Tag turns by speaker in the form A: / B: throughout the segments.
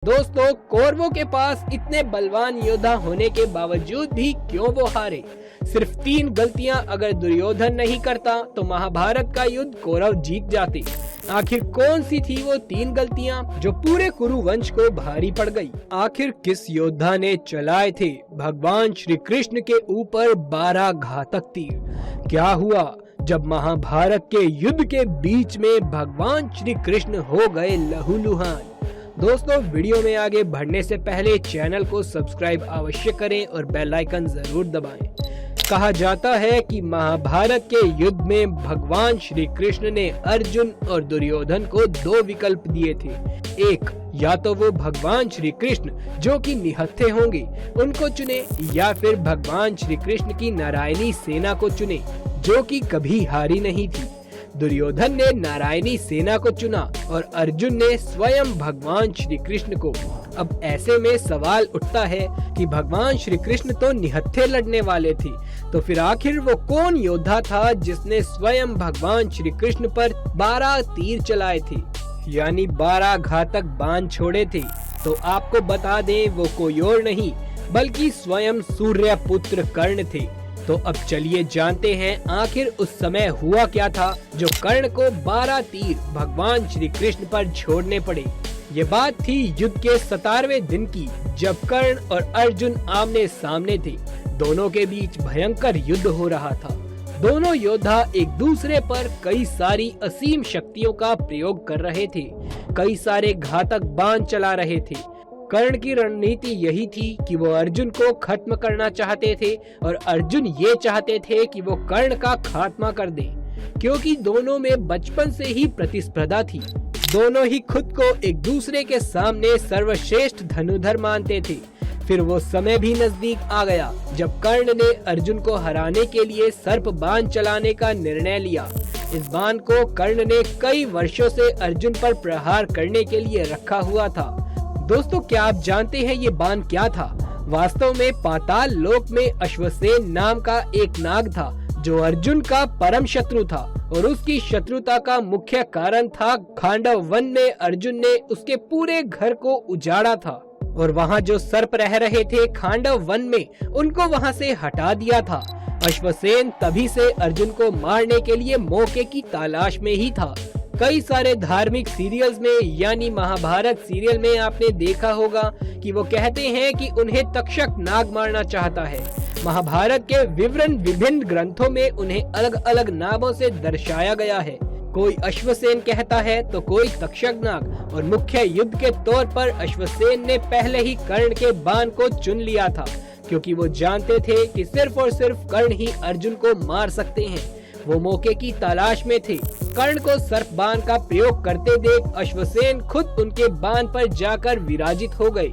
A: दोस्तों, कौरवों के पास इतने बलवान योद्धा होने के बावजूद भी क्यों वो हारे? सिर्फ 3 गलतियां अगर दुर्योधन नहीं करता तो महाभारत का युद्ध कौरव जीत जाते। आखिर कौन सी थी वो 3 गलतियां जो पूरे कुरु वंश को भारी पड़ गई? आखिर किस योद्धा ने चलाए थे भगवान श्री कृष्ण के ऊपर 12 घातक तीर? क्या हुआ जब महाभारत के युद्ध के बीच में भगवान श्री कृष्ण हो गए लहूलुहान? दोस्तों, वीडियो में आगे बढ़ने से पहले चैनल को सब्सक्राइब अवश्य करें और बेल आइकन जरूर दबाएं। कहा जाता है कि महाभारत के युद्ध में भगवान श्री कृष्ण ने अर्जुन और दुर्योधन को 2 विकल्प दिए थे। एक, या तो वो भगवान श्री कृष्ण जो कि निहत्थे होंगे उनको चुने, या फिर भगवान श्री कृष्ण की नारायणी सेना को चुने जो कि कभी हारी नहीं थी। दुर्योधन ने नारायणी सेना को चुना और अर्जुन ने स्वयं भगवान श्री कृष्ण को। अब ऐसे में सवाल उठता है कि भगवान श्री कृष्ण तो निहत्थे लड़ने वाले थे, तो फिर आखिर वो कौन योद्धा था जिसने स्वयं भगवान श्री कृष्ण पर 12 तीर चलाए थे, यानी 12 घातक बाण छोड़े थे? तो आपको बता दें, वो कोई और नहीं बल्कि स्वयं सूर्य पुत्र कर्ण थे। तो अब चलिए जानते हैं आखिर उस समय हुआ क्या था जो कर्ण को 12 तीर भगवान श्री कृष्ण पर छोड़ने पड़े। ये बात थी युद्ध के 17वें दिन की, जब कर्ण और अर्जुन आमने सामने थे। दोनों के बीच भयंकर युद्ध हो रहा था। दोनों योद्धा एक दूसरे पर कई सारी असीम शक्तियों का प्रयोग कर रहे थे, कई सारे घातक बाण चला रहे थे। कर्ण की रणनीति यही थी कि वो अर्जुन को खत्म करना चाहते थे और अर्जुन ये चाहते थे कि वो कर्ण का खात्मा कर दे, क्योंकि दोनों में बचपन से ही प्रतिस्पर्धा थी। दोनों ही खुद को एक दूसरे के सामने सर्वश्रेष्ठ धनुधर मानते थे। फिर वो समय भी नजदीक आ गया जब कर्ण ने अर्जुन को हराने के लिए सर्प बाण चलाने का निर्णय लिया। इस बाण को कर्ण ने कई वर्षों से अर्जुन पर प्रहार करने के लिए रखा हुआ था। दोस्तों, क्या आप जानते हैं ये बाण क्या था? वास्तव में पाताल लोक में अश्वसेन नाम का एक नाग था जो अर्जुन का परम शत्रु था, और उसकी शत्रुता का मुख्य कारण था खांडव वन में अर्जुन ने उसके पूरे घर को उजाड़ा था, और वहाँ जो सर्प रह रहे थे खांडव वन में, उनको वहाँ से हटा दिया था। अश्वसेन तभी से अर्जुन को मारने के लिए मौके की तलाश में ही था। कई सारे धार्मिक सीरियल्स में, यानी महाभारत सीरियल में आपने देखा होगा कि वो कहते हैं कि उन्हें तक्षक नाग मारना चाहता है। महाभारत के विवरण विभिन्न ग्रंथों में उन्हें अलग अलग नामों से दर्शाया गया है। कोई अश्वसेन कहता है तो कोई तक्षक नाग, और मुख्य युद्ध के तौर पर अश्वसेन ने पहले ही कर्ण के बाण को चुन लिया था, क्योंकि वो जानते थे कि सिर्फ और सिर्फ कर्ण ही अर्जुन को मार सकते हैं। वो मौके की तलाश में थे। कर्ण को सर्प बाण का प्रयोग करते देख अश्वसेन खुद उनके बाण पर जाकर विराजित हो गए।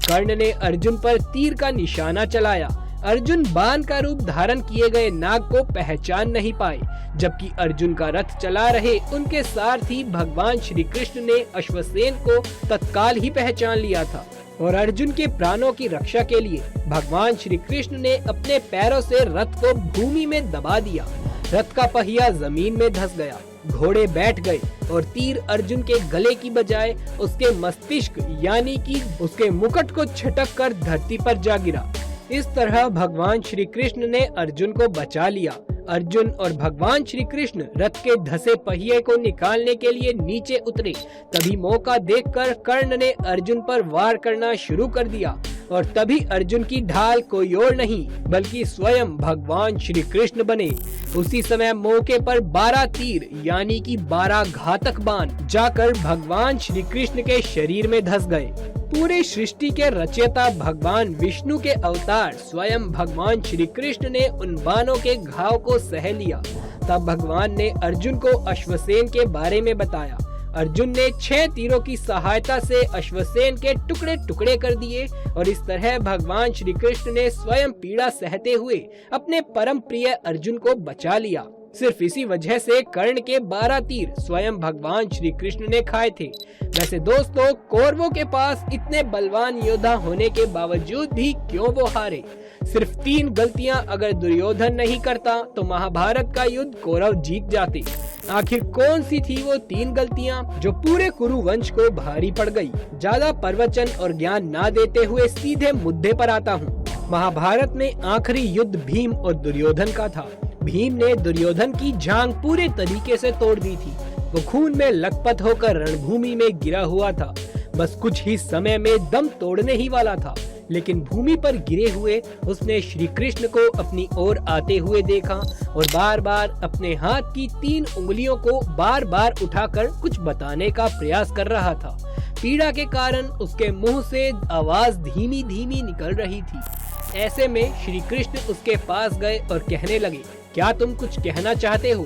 A: कर्ण ने अर्जुन पर तीर का निशाना चलाया। अर्जुन बाण का रूप धारण किए गए नाग को पहचान नहीं पाए, जबकि अर्जुन का रथ चला रहे उनके सारथी भगवान श्री कृष्ण ने अश्वसेन को तत्काल ही पहचान लिया था, और अर्जुन के प्राणों की रक्षा के लिए भगवान श्री कृष्ण ने अपने पैरों से रथ को भूमि में दबा दिया। रथ का पहिया जमीन में धंस गया, घोड़े बैठ गए और तीर अर्जुन के गले की बजाय उसके मस्तिष्क यानी कि उसके मुकुट को छटक कर धरती पर जा गिरा। इस तरह भगवान श्री कृष्ण ने अर्जुन को बचा लिया। अर्जुन और भगवान श्री कृष्ण रथ के धसे पहिए को निकालने के लिए नीचे उतरे। तभी मौका देखकर कर्ण ने अर्जुन पर वार करना शुरू कर दिया, और तभी अर्जुन की ढाल कोई और नहीं बल्कि स्वयं भगवान श्री कृष्ण बने। उसी समय मौके पर 12 तीर यानी कि 12 घातक बाण जाकर भगवान श्री कृष्ण के शरीर में धंस गए। पूरी सृष्टि के रचयिता भगवान विष्णु के अवतार स्वयं भगवान श्री कृष्ण ने उन बाणों के घाव को सह लिया। तब भगवान ने अर्जुन को अश्वसेन के बारे में बताया। अर्जुन ने 6 तीरों की सहायता से अश्वसेन के टुकड़े टुकड़े कर दिए, और इस तरह भगवान श्री कृष्ण ने स्वयं पीड़ा सहते हुए अपने परम प्रिय अर्जुन को बचा लिया। सिर्फ इसी वजह से कर्ण के 12 तीर स्वयं भगवान श्री कृष्ण ने खाए थे। वैसे दोस्तों, कौरवों के पास इतने बलवान योद्धा होने के बावजूद भी क्यों वो हारे? सिर्फ 3 गलतियां अगर दुर्योधन नहीं करता तो महाभारत का युद्ध कौरव जीत जाते। आखिर कौन सी थी वो 3 गलतियां जो पूरे कुरु वंश को भारी पड़ गई? ज्यादा प्रवचन और ज्ञान ना देते हुए सीधे मुद्दे पर आता हूँ। महाभारत में आखिरी युद्ध भीम और दुर्योधन का था। भीम ने दुर्योधन की जांघ पूरे तरीके से तोड़ दी थी। वो खून में लथपथ होकर रणभूमि में गिरा हुआ था। बस कुछ ही समय में दम तोड़ने ही वाला था, लेकिन भूमि पर गिरे हुए उसने श्री कृष्ण को अपनी ओर आते हुए देखा और बार बार अपने हाथ की 3 उंगलियों को बार बार उठाकर कुछ बताने का प्रयास कर रहा था। पीड़ा के कारण उसके मुंह से आवाज धीमी धीमी निकल रही थी। ऐसे में श्री कृष्ण उसके पास गए और कहने लगे, क्या तुम कुछ कहना चाहते हो?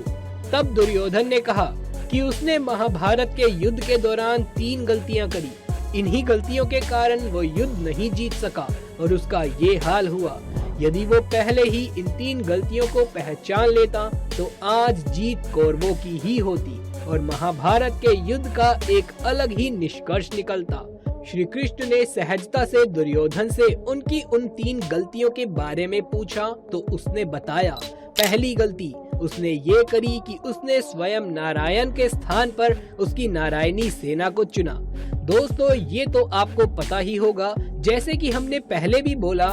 A: तब दुर्योधन ने कहा कि उसने महाभारत के युद्ध के दौरान 3 गलतियां करी। इन्हीं गलतियों के कारण वो युद्ध नहीं जीत सका और उसका ये हाल हुआ। यदि वो पहले ही इन 3 गलतियों को पहचान लेता तो आज जीत कौरवों की ही होती और महाभारत के युद्ध का एक अलग ही निष्कर्ष निकलता। श्री कृष्ण ने सहजता से दुर्योधन से उनकी उन 3 गलतियों के बारे में पूछा तो उसने बताया। पहली गलती उसने ये करी कि उसने स्वयं नारायण के स्थान पर उसकी नारायणी सेना को चुना। दोस्तों, ये तो आपको पता ही होगा, जैसे कि हमने पहले भी बोला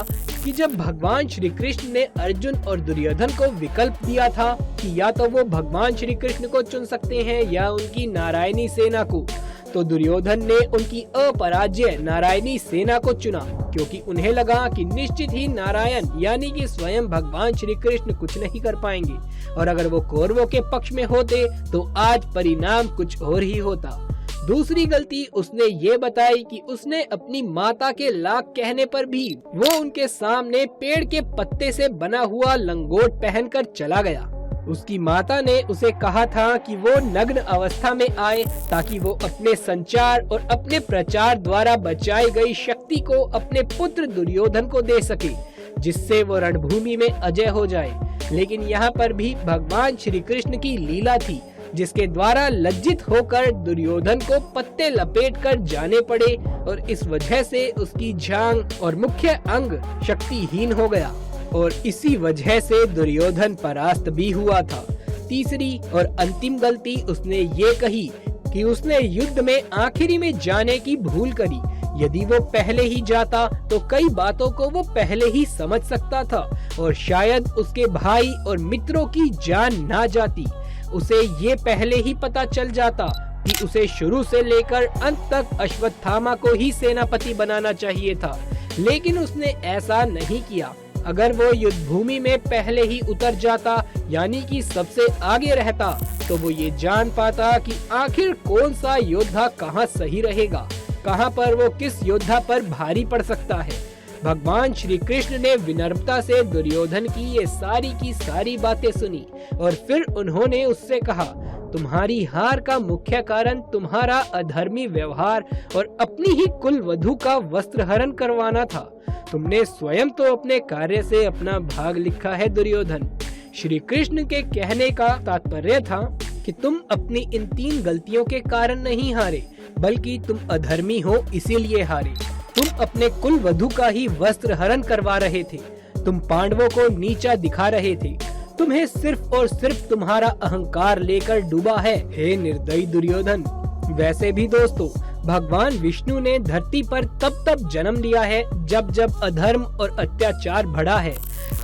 A: कि जब भगवान श्री कृष्ण ने अर्जुन और दुर्योधन को विकल्प दिया था कि या तो वो भगवान श्री कृष्ण को चुन सकते हैं या उनकी नारायणी सेना को, तो दुर्योधन ने उनकी अपराज्य नारायणी सेना को चुना, क्योंकि उन्हें लगा कि निश्चित ही नारायण यानी कि स्वयं भगवान श्री कृष्ण कुछ नहीं कर पाएंगे और अगर वो कौरवों के पक्ष में होते तो आज परिणाम कुछ और ही होता। दूसरी गलती उसने ये बताई कि उसने अपनी माता के लाख कहने पर भी वो उनके सामने पेड़ के पत्ते से बना हुआ लंगोट पहनकर चला गया। उसकी माता ने उसे कहा था कि वो नग्न अवस्था में आए ताकि वो अपने संचार और अपने प्रचार द्वारा बचाई गई शक्ति को अपने पुत्र दुर्योधन को दे सके, जिससे वो रणभूमि में अजय हो जाए। लेकिन यहाँ पर भी भगवान श्री कृष्ण की लीला थी, जिसके द्वारा लज्जित होकर दुर्योधन को पत्ते लपेटकर जाने पड़े और इस वजह से उसकी जांघ और मुख्य अंग शक्तिहीन हो गया और इसी वजह से दुर्योधन परास्त भी हुआ था। तीसरी और अंतिम गलती उसने ये कही कि उसने युद्ध में आखिरी में जाने की भूल करी। यदि वो पहले ही जाता तो कई बातों को वो पहले ही समझ सकता था और शायद उसके भाई और मित्रों की जान ना जाती। उसे ये पहले ही पता चल जाता कि उसे शुरू से लेकर अंत तक अश्वत्थामा को ही सेनापति बनाना चाहिए था, लेकिन उसने ऐसा नहीं किया। अगर वो युद्ध भूमि में पहले ही उतर जाता यानी कि सबसे आगे रहता तो वो ये जान पाता कि आखिर कौन सा योद्धा कहाँ सही रहेगा, कहाँ पर वो किस योद्धा पर भारी पड़ सकता है। भगवान श्री कृष्ण ने विनम्रता से दुर्योधन की ये सारी की सारी बातें सुनी और फिर उन्होंने उससे कहा, तुम्हारी हार का मुख्य कारण तुम्हारा अधर्मी व्यवहार और अपनी ही कुल वधू का वस्त्र हरण करवाना था। तुमने स्वयं तो अपने कार्य से अपना भाग लिखा है दुर्योधन। श्री कृष्ण के कहने का तात्पर्य था कि तुम अपनी इन 3 गलतियों के कारण नहीं हारे, बल्कि तुम अधर्मी हो इसीलिए हारे। तुम अपने कुल वधू का ही वस्त्र हरण करवा रहे थे, तुम पांडवों को नीचा दिखा रहे थे, तुम्हें सिर्फ और सिर्फ तुम्हारा अहंकार लेकर डूबा है, हे निर्दयी दुर्योधन। वैसे भी दोस्तों, भगवान विष्णु ने धरती पर तब जन्म लिया है जब जब अधर्म और अत्याचार बढ़ा है।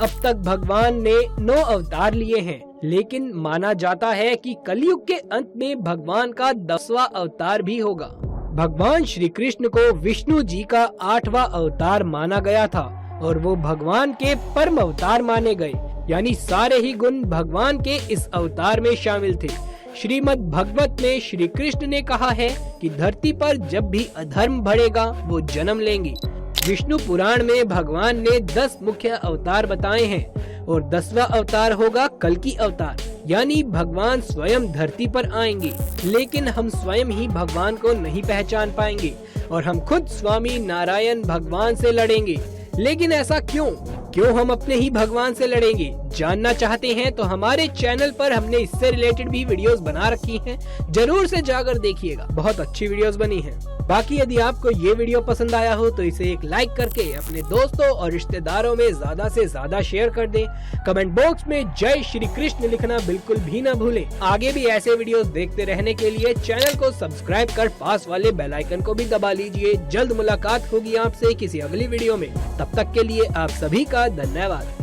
A: अब तक भगवान ने 9 अवतार लिए हैं, लेकिन माना जाता है कि कलयुग के अंत में भगवान का 10वां अवतार भी होगा। भगवान श्री कृष्ण को विष्णु जी का 8वां अवतार माना गया था और वो भगवान के परम अवतार माने गए, यानी सारे ही गुण भगवान के इस अवतार में शामिल थे। श्रीमद् भगवत में श्री कृष्ण ने कहा है कि धरती पर जब भी अधर्म बढ़ेगा वो जन्म लेंगे। विष्णु पुराण में भगवान ने 10 मुख्य अवतार बताए हैं और 10वां अवतार होगा कल्कि अवतार, यानी भगवान स्वयं धरती पर आएंगे, लेकिन हम स्वयं ही भगवान को नहीं पहचान पाएंगे और हम खुद स्वामी नारायण भगवान से लड़ेंगे। लेकिन ऐसा क्यों हम अपने ही भगवान से लड़ेंगे, जानना चाहते हैं तो हमारे चैनल पर हमने इससे रिलेटेड भी वीडियोस बना रखी हैं, जरूर से जाकर देखिएगा, बहुत अच्छी वीडियोस बनी हैं। बाकी यदि आपको ये वीडियो पसंद आया हो तो इसे एक लाइक करके अपने दोस्तों और रिश्तेदारों में ज्यादा से ज्यादा शेयर कर दें। कमेंट बॉक्स में जय श्री कृष्ण लिखना बिल्कुल भी ना भूलें। आगे भी ऐसे वीडियोस देखते रहने के लिए चैनल को सब्सक्राइब कर पास वाले बेल आइकन को भी दबा लीजिए। जल्द मुलाकात होगी आपसे किसी अगली वीडियो में, तब तक के लिए आप सभी का धन्यवाद।